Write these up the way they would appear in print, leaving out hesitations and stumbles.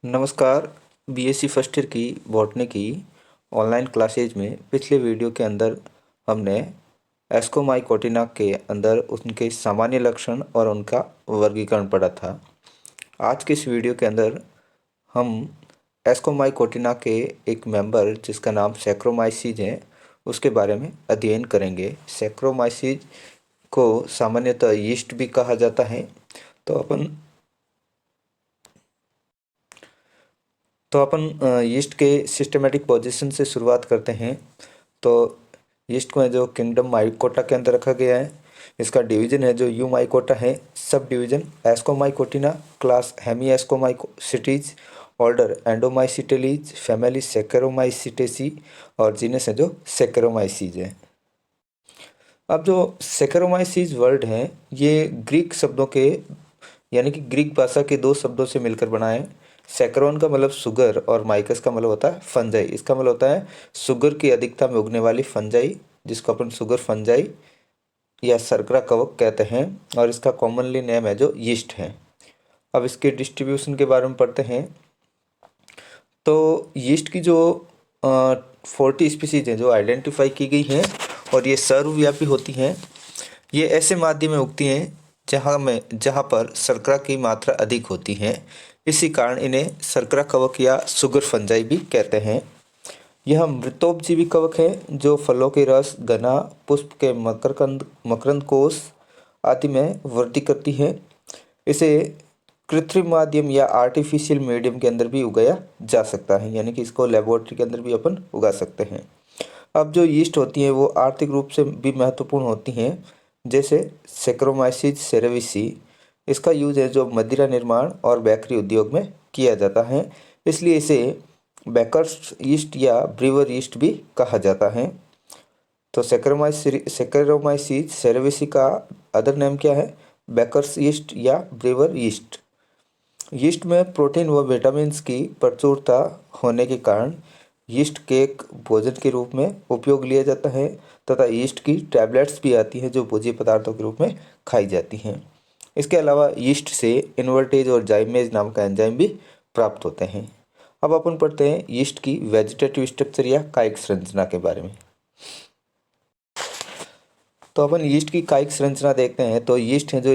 नमस्कार। BSc first year की botany की ऑनलाइन क्लासेज में पिछले वीडियो के अंदर हमने एस्कोमाइकोटिना के अंदर उनके सामान्य लक्षण और उनका वर्गीकरण पढ़ा था। आज के इस वीडियो के अंदर हम एस्कोमाइकोटिना के एक मेंबर जिसका नाम सैक्रोमाइसीज है उसके बारे में अध्ययन करेंगे। सैक्रोमाइसीज को सामान्यतः यीस्ट भी कहा जाता है। तो अपन यीस्ट के सिस्टमेटिक पोजीशन से शुरुआत करते हैं। तो यीस्ट को है जो किंगडम माइकोटा के अंदर रखा गया है। इसका डिवीजन है जो यू माइकोटा है। सब division Ascomycotina, class Hemiascomycetes, order Endomycetales, family Saccharomycetaceae और जीनस है जो सैक्रोमाइसीज है। अब जो सैक्रोमाइसीज वर्ड है ये ग्रीक शब्दों के यानी कि ग्रीक भाषा के दो शब्दों से मिलकर बना है। सैकरोन का मतलब शुगर और माइकस का मतलब होता है फंजाई। इसका मतलब होता है शुगर की अधिकता में उगने वाली फंजाई, जिसको अपन शुगर फंजाई या शर्करा कवक कहते हैं। और इसका कॉमनली नेम है जो यीस्ट है। अब इसके डिस्ट्रीब्यूशन के बारे में पढ़ते हैं। तो यीस्ट की जो 40 स्पीसीज हैं जो आइडेंटिफाई की गई हैं और ये सर्वव्यापी होती हैं। ये ऐसे माध्यम में उगती हैं जहाँ पर शर्करा की मात्रा अधिक होती है। इसी कारण इन्हें शर्करा कवक या शुगर फंजाई भी कहते हैं। यह मृतोपजीवी कवक है जो फलों के रस, गना, पुष्प के मकरंद कोश आदि में वृद्धि करती है। इसे कृत्रिम माध्यम या आर्टिफिशियल मीडियम के अंदर भी उगाया जा सकता है, यानी कि इसको लेबोरेटरी के अंदर भी अपन उगा सकते हैं। अब जो यीस्ट होती हैं वो आर्थिक रूप से भी महत्वपूर्ण होती हैं, जैसे सैक्रोमाइसीज सेरेविसी। इसका यूज है जो मदिरा निर्माण और बेकरी उद्योग में किया जाता है, इसलिए इसे बेकर्स यीस्ट या ब्रीवर यीस्ट भी कहा जाता है। तो सैक्रोमाइसीज सेरेविसी का अदर नेम क्या है? बेकर्स यीस्ट या ब्रीवर यीस्ट। यीस्ट में प्रोटीन व विटामिन्स की प्रचुरता होने के कारण यीस्ट केक भोजन के रूप में उपयोग लिया जाता है तथा यीस्ट की टैबलेट्स भी आती हैं जो भोज्य पदार्थों के रूप में खाई जाती हैं। इसके अलावा यीस्ट से इन्वर्टेज और जाइमेज नाम का एंजाइम भी प्राप्त होते हैं। अब अपन पढ़ते हैं यीस्ट की वेजिटेटिव स्ट्रक्चर या कायिक संरचना के बारे में। तो अपन यीस्ट की कायिक संरचना देखते हैं। तो यीस्ट है जो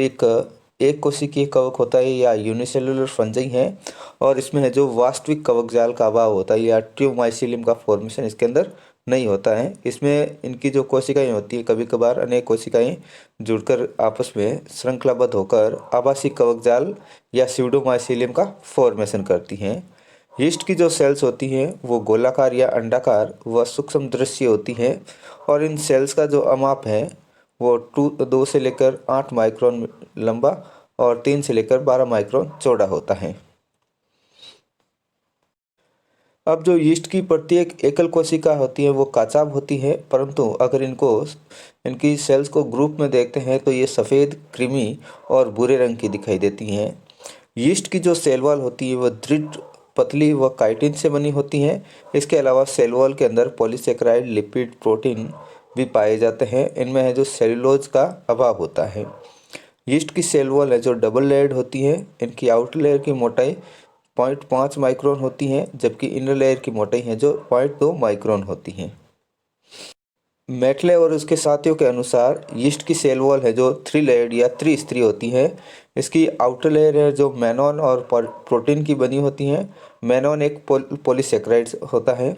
एक कोशिकीय कवक होता है या यूनिसेलुलर फंजाई है और इसमें है जो वास्तविक कवक जाल का अभाव होता है या ट्यूब माइसीलियम का फॉर्मेशन इसके अंदर नहीं होता है। इसमें इनकी जो कोशिकाएं होती है कभी कभार अनेक कोशिकाएं जुड़कर आपस में श्रृंखलाबद्ध होकर आभासी कवक जाल या स्यूडोमाइसीलियम का फॉर्मेशन करती हैं। यीस्ट की जो सेल्स होती हैं वो गोलाकार या अंडाकार व सूक्ष्म दृश्य होती हैं और इन सेल्स का जो अमाप है वो 2 से लेकर 8 माइक्रोन लंबा और 3 से लेकर 12 माइक्रोन चौड़ा होता है। अब जो यीस्ट की प्रत्येक एकल कोशिका होती है वो काचाभ होती है, परंतु अगर इनकी सेल्स को ग्रुप में देखते हैं तो ये सफ़ेद, क्रीमी और भूरे रंग की दिखाई देती हैं। यीस्ट की जो सेल वॉल होती है वह दृढ़, पतली व काइटिन से बनी होती हैं। इसके अलावा सेल वॉल के अंदर पॉलीसेकेराइड, लिपिड, प्रोटीन भी पाए जाते हैं। इनमें है जो सेलुलोज का अभाव होता है। यीस्ट की सेल वॉल है जो डबल लेयर्ड होती है। इनकी आउटर लेयर की मोटाई 0.5 माइक्रोन होती है, जबकि इनर लेयर की मोटाई है जो 0.2 माइक्रोन होती है। मेटले और उसके साथियों के अनुसार यीस्ट की सेल वॉल है जो 3 लेयर्ड या त्रिस्तरीय होती है। इसकी आउटर लेयर है जो मैनोन और प्रोटीन की बनी होती है। मैनोन एक पॉलीसेकेराइड होता है।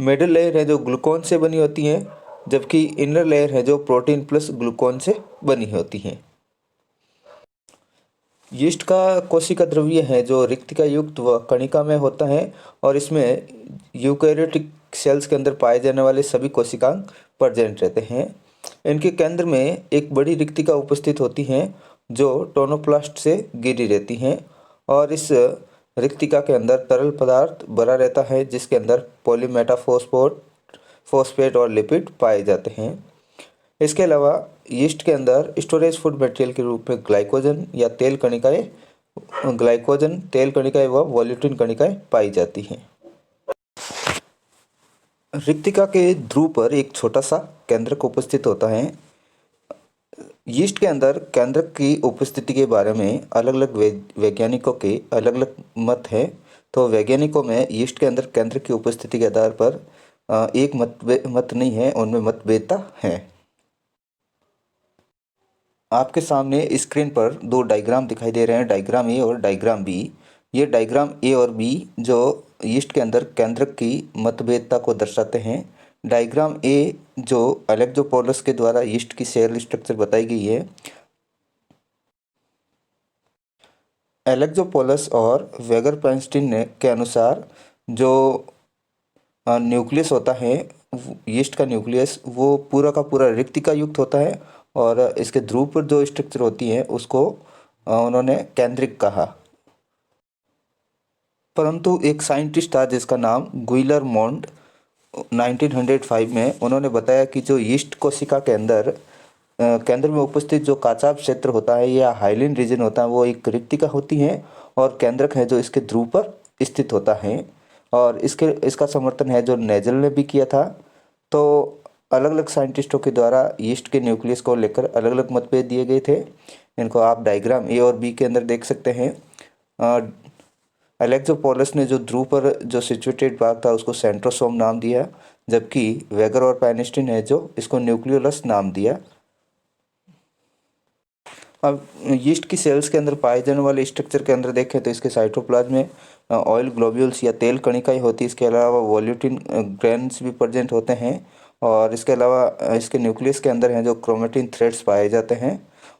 मिडिल लेयर है जो ग्लूकोन से बनी होती है, जबकि इनर लेयर है जो प्रोटीन प्लस ग्लूकोन से बनी होती है। यीस्ट का कोशिका द्रव्य है जो रिक्तिका युक्त व कणिका में होता है और इसमें यूकैरियोटिक सेल्स के अंदर पाए जाने वाले सभी कोशिकांग प्रेजेंट रहते हैं। इनके केंद्र में एक बड़ी रिक्तिका उपस्थित होती है जो टोनोप्लास्ट से घिरी रहती हैं और इस रिक्तिका के अंदर तरल पदार्थ भरा रहता है जिसके अंदर फॉस्फेट और लिपिड पाए जाते हैं। इसके अलावा यीस्ट के अंदर स्टोरेज फूड मटेरियल के रूप में ग्लाइकोजन, तेल कणिकाएं व वॉल्यूटिन कणिकाएं पाई जाती हैं। रिक्तिका के ध्रुव पर एक छोटा सा केंद्रक उपस्थित होता है। यीस्ट के अंदर केंद्रक की उपस्थिति के बारे में अलग अलग वैज्ञानिकों के अलग अलग मत हैं। तो वैज्ञानिकों में यीस्ट के अंदर केंद्रक की उपस्थिति के आधार पर एक मत नहीं है, उनमें मतभेदता है। आपके सामने स्क्रीन पर दो डायग्राम दिखाई दे रहे हैं, डायग्राम ए और डायग्राम बी। ये डायग्राम ए और बी जो यीस्ट के अंदर केंद्रक की मतभेदता को दर्शाते हैं। डायग्राम ए जो एलेक्टोपोलस के द्वारा यीस्ट की सेल स्ट्रक्चर बताई गई है। एलेक्टोपोलस और वेगर-पेंस्टीन के अनुसार जो न्यूक्लियस होता है यीस्ट का न्यूक्लियस, वो पूरा का पूरा रिक्तिका युक्त होता है और इसके ध्रुव पर जो स्ट्रक्चर होती है उसको उन्होंने केंद्रिक कहा। परंतु एक साइंटिस्ट था जिसका नाम गुइलरमोंट, 1905 में उन्होंने बताया कि जो यीस्ट कोशिका के अंदर केंद्र में उपस्थित जो काचाभ क्षेत्र होता है या हाइलिन रीजन होता है, वो एक रिक्तिका होती है और केंद्रक है जो इसके ध्रुव पर स्थित होता है। और इसका समर्थन है जो नेजल ने भी किया था। तो अलग अलग साइंटिस्टों के द्वारा यीस्ट के न्यूक्लियस को लेकर अलग अलग मतभेद दिए गए थे। इनको आप डायग्राम ए और बी के अंदर देख सकते हैं। एलेक्टोपोलस ने जो ध्रुव पर जो सिचुएटेड भाग था उसको सेंट्रोसोम नाम दिया, जबकि वेगर और पेनिस्टीन है जो इसको न्यूक्लियोलस नाम दिया। अब यीस्ट की सेल्स के अंदर पाए जाने वाले स्ट्रक्चर के अंदर देखें तो इसके साइटोप्लाज्म में ऑयल ग्लोब्यूल्स या तेल कणिकाएं होती है। इसके अलावा वोल्यूटिन ग्रेन्स भी प्रेजेंट होते हैं और इसके अलावा इसके न्यूक्लियस के अंदर हैं जो क्रोमेटिन थ्रेड्स पाए जाते हैं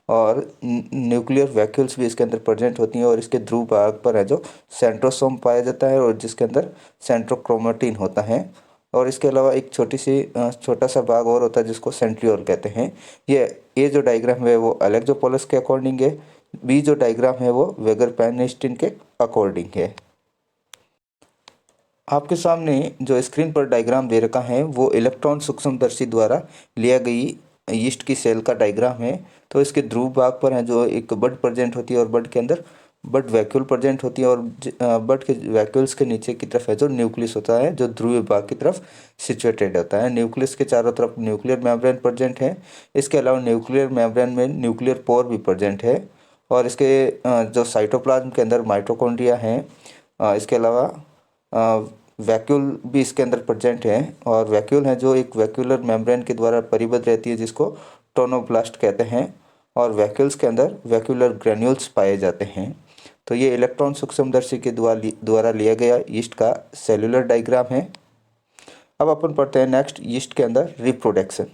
और न्यूक्लियर वैक्यूल्स भी इसके अंदर प्रेजेंट होती हैं और इसके ध्रुव भाग पर है जो सेंट्रोसोम पाया जाता है और जिसके अंदर सेंट्रोक्रोमेटिन होता है। और इसके अलावा एक छोटा सा भाग और होता है जिसको सेंट्रियोल कहते हैं। ये जो डायग्राम है वो एलेक्टोपोलस के अकॉर्डिंग है, बी जो डायग्राम है वो वेगर पेनिस्टीन के अकॉर्डिंग है। आपके सामने जो स्क्रीन पर डायग्राम दे रखा है वो इलेक्ट्रॉन सूक्ष्मदर्शी द्वारा लिया गई यीस्ट की सेल का डायग्राम है। तो इसके ध्रुव भाग पर है जो एक बड प्रेजेंट होती है और बड के अंदर बड वैक्यूल प्रेजेंट होती है और बड के वैक्यूल्स के नीचे की तरफ है जो न्यूक्लियस होता है जो ध्रुवीय भाग की तरफ सिचुएटेड होता है। न्यूक्लियस के चारों तरफ न्यूक्लियर मेम्ब्रेन प्रेजेंट है। इसके अलावा न्यूक्लियर मेम्ब्रेन में न्यूक्लियर पोर भी प्रेजेंट है और इसके जो साइटोप्लाज्म के अंदर माइटोकॉन्ड्रिया हैं। इसके अलावा वैक्यूल भी इसके अंदर प्रेजेंट है और वैक्यूल है जो एक वैक्यूलर मेम्ब्रेन के द्वारा परिबद्ध रहती है जिसको टोनोब्लास्ट कहते हैं और वैक्यूल्स के अंदर वैक्यूलर ग्रेन्यूल्स पाए जाते हैं। तो ये इलेक्ट्रॉन सूक्ष्मदर्शी के द्वारा लिया गया यीस्ट का सेलुलर डायग्राम है। अब अपन पढ़ते हैं नेक्स्ट यीस्ट के अंदर रिप्रोडक्शन।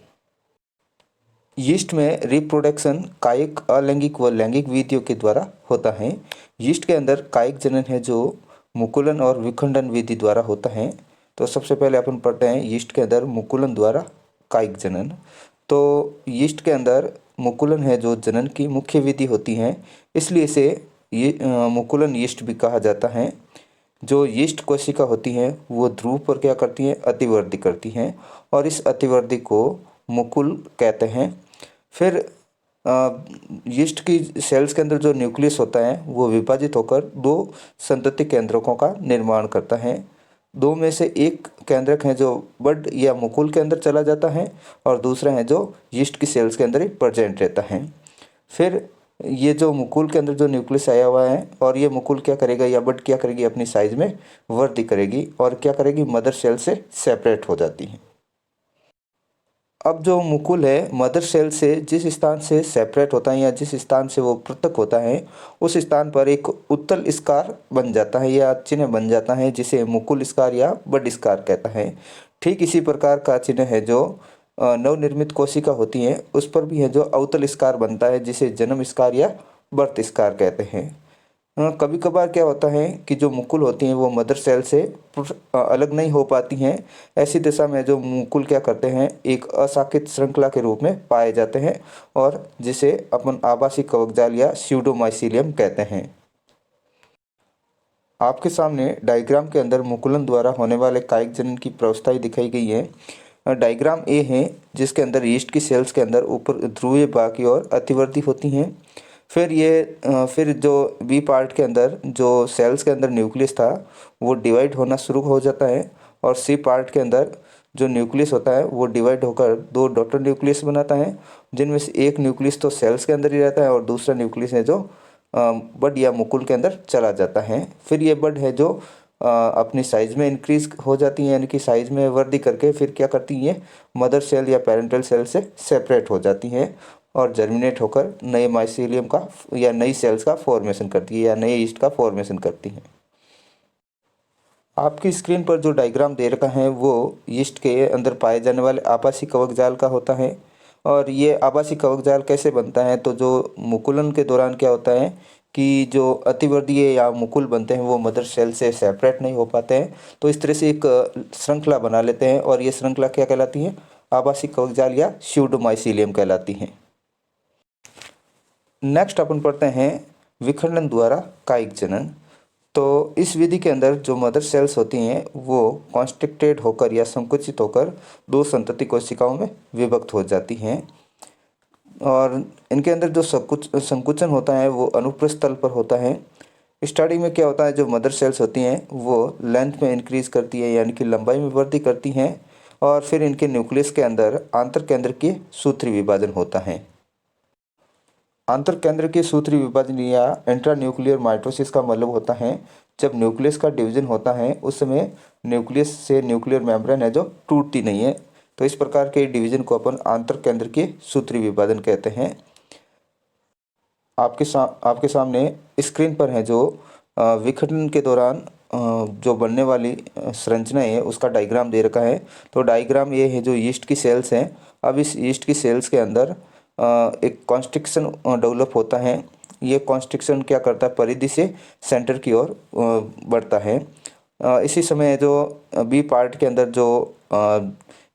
यीस्ट में रिप्रोडक्शन कायिक, अलैंगिक व लैंगिक विधियों के द्वारा होता है। यीस्ट के अंदर कायिक जनन है जो मुकुलन और विखंडन विधि द्वारा होता है। तो सबसे पहले अपन पढ़ते हैं यीस्ट के अंदर मुकुलन द्वारा कायिक जनन। तो यीस्ट के अंदर मुकुलन है जो जनन की मुख्य विधि होती है, इसलिए इसे मुकुलन यीस्ट भी कहा जाता है। जो यीस्ट कोशिका होती हैं वो ध्रुव पर क्या करती हैं, अतिवृद्धि करती हैं और इस अतिवृद्धि को मुकुल कहते हैं। फिर यीस्ट की सेल्स के अंदर जो न्यूक्लियस होता है वो विभाजित होकर दो संतति केंद्रकों का निर्माण करता है। दो में से एक केंद्रक है जो बड या मुकुल के अंदर चला जाता है और दूसरा है जो यीस्ट की सेल्स के अंदर ही प्रेजेंट रहता है। फिर ये जो मुकुल के अंदर जो न्यूक्लियस आया हुआ है और ये मुकुल क्या करेगा या बड क्या करेगी, अपनी साइज में वृद्धि करेगी और क्या करेगी, मदर सेल से सेपरेट हो जाती है। अब जो मुकुल है मदर सेल से जिस स्थान से सेपरेट होता है या जिस स्थान से वो पृथक होता है उस स्थान पर एक उत्तल स्कार बन जाता है या चिन्ह बन जाता है जिसे मुकुल स्कार या बड स्कार कहता है। ठीक इसी प्रकार का चिन्ह है जो नवनिर्मित कोशिका होती हैं उस पर भी है जो अवतल स्कार बनता है जिसे जन्म स्कार या बर्थ स्कार कहते हैं। कभी कभार क्या होता है कि जो मुकुल होती हैं वो मदर सेल से अलग नहीं हो पाती हैं। ऐसी दशा में जो मुकुल क्या करते हैं, एक अशाखित श्रृंखला के रूप में पाए जाते हैं और जिसे अपन आभासी कवकजाल या स्यूडोमाइसीलियम कहते हैं। आपके सामने डायग्राम के अंदर मुकुलन द्वारा होने वाले कायिक जनन की व्यवस्थाएं दिखाई गई है। डायग्राम ए है जिसके अंदर यीस्ट की सेल्स के अंदर ऊपर ध्रुवीय भाग की ओर अतिवृद्धि होती हैं। फिर जो बी पार्ट के अंदर जो सेल्स के अंदर न्यूक्लियस था वो डिवाइड होना शुरू हो जाता है और सी पार्ट के अंदर जो न्यूक्लियस होता है वो डिवाइड होकर दो डॉटर न्यूक्लियस बनाता है, जिनमें से एक न्यूक्लियस तो सेल्स के अंदर ही रहता है और दूसरा न्यूक्लियस है जो बड या मुकुल के अंदर चला जाता है। फिर ये बड है जो अपनी साइज़ में इंक्रीज हो जाती हैं, यानी कि साइज़ में वृद्धि करके फिर क्या करती हैं, मदर सेल या पेरेंटल सेल से सेपरेट हो जाती हैं और जर्मिनेट होकर नए माइसीलियम का या नई सेल्स का फॉर्मेशन करती है या नए ईस्ट का फॉर्मेशन करती हैं। आपकी स्क्रीन पर जो डायग्राम दे रखा है वो यीस्ट के अंदर पाए जाने वाले आभासी कवक जाल का होता है। और ये आभासी कवक जाल कैसे बनता है, तो जो मुकुलन के दौरान क्या होता है कि जो अतिवर्धीय या मुकुल बनते हैं वो मदर सेल से सेपरेट नहीं हो पाते हैं, तो इस तरह से एक श्रृंखला बना लेते हैं और ये श्रृंखला क्या कहलाती है, आभासी कवक जाल या स्यूडोमाइसीलियम कहलाती हैं। नेक्स्ट अपन पढ़ते हैं विखंडन द्वारा कायिक जनन। तो इस विधि के अंदर जो मदर सेल्स होती हैं वो कॉन्स्ट्रिक्टेड होकर या संकुचित होकर दो संतति कोशिकाओं में विभक्त हो जाती हैं और इनके अंदर जो संकुचन होता है वो अनुप्रस्थ तल पर होता है। स्टार्टिंग में क्या होता है, जो मदर सेल्स होती हैं वो लेंथ में इंक्रीज करती है यानी कि लंबाई में वृद्धि करती हैं और फिर इनके न्यूक्लियस के अंदर आंतर केंद्र के सूत्री विभाजन होता है। आंतर केंद्र के सूत्री विभाजन या इंट्रा न्यूक्लियर माइटोसिस का मतलब होता है जब न्यूक्लियस का डिवीजन होता है उस समय न्यूक्लियस से न्यूक्लियर मेम्ब्रेन है जो टूटती नहीं है, तो इस प्रकार के डिवीजन को अपन आंतर केंद्र के सूत्री विभाजन कहते हैं। आपके सामने स्क्रीन पर है जो विखंडन के दौरान जो बनने वाली संरचना है उसका डायग्राम दे रखा है। तो डायग्राम ये है जो यीस्ट की सेल्स हैं। अब इस यीस्ट की सेल्स के अंदर एक कॉन्स्ट्रिक्शन डेवलप होता है। ये कॉन्स्ट्रिक्शन क्या करता है, परिधि से सेंटर की ओर बढ़ता है। इसी समय जो बी पार्ट के अंदर जो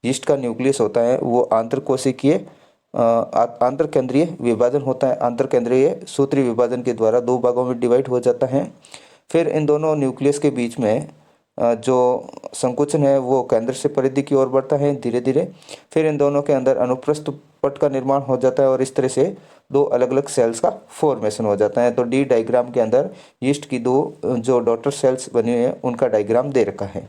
यीस्ट का न्यूक्लियस होता है वो आंतर कोशिकीय आंतर केंद्रीय विभाजन होता है। आंतर केंद्रीय सूत्री विभाजन के द्वारा दो भागों में डिवाइड हो जाता है। फिर इन दोनों न्यूक्लियस के बीच में जो संकुचन है वो केंद्र से परिधि की ओर बढ़ता है धीरे धीरे। फिर इन दोनों के अंदर अनुप्रस्थ पट का निर्माण हो जाता है और इस तरह से दो अलग अलग सेल्स का फॉर्मेशन हो जाता है। तो डी डायग्राम के अंदर यीस्ट की दो जो डॉटर सेल्स बनी हुई हैं उनका डायग्राम दे रखा है।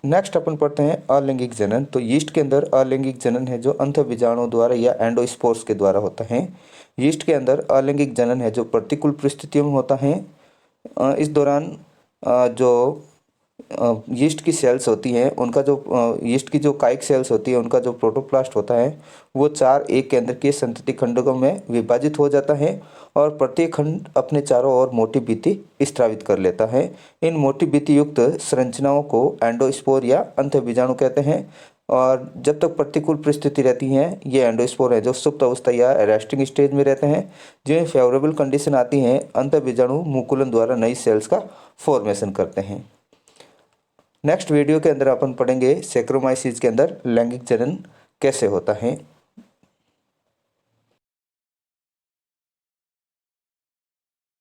नेक्स्ट अपन पढ़ते हैं अलैंगिक जनन। तो यीस्ट के अंदर अलैंगिक जनन है जो अंत बीजाणुओं द्वारा या एंडोस्पोर्स के द्वारा होता है। यीस्ट के अंदर अलैंगिक जनन है जो प्रतिकूल परिस्थितियों में होता है। इस दौरान जो यीस्ट की सेल्स होती हैं उनका जो यीस्ट की जो कायिक सेल्स होती है उनका जो प्रोटोप्लास्ट होता है वो चार एक केंद्र के संतति खंडों में विभाजित हो जाता है और प्रत्येक खंड अपने चारों ओर मोटी भित्ति स्त्रावित कर लेता है। इन मोटी भित्ति युक्त संरचनाओं को एंडोस्पोर या अंतःबीजाणु कहते हैं और जब तक प्रतिकूल परिस्थिति रहती है ये एंडोस्पोर है जो सुप्त अवस्था या रेस्टिंग स्टेज में रहते हैं। जिन्हें फेवरेबल कंडीशन आती हैं अंतःबीजाणु मुकुलन द्वारा नई सेल्स का फॉर्मेशन करते हैं। नेक्स्ट वीडियो के अंदर अपन पढ़ेंगे सैक्रोमाइसीज के अंदर लैंगिक जनन कैसे होता है।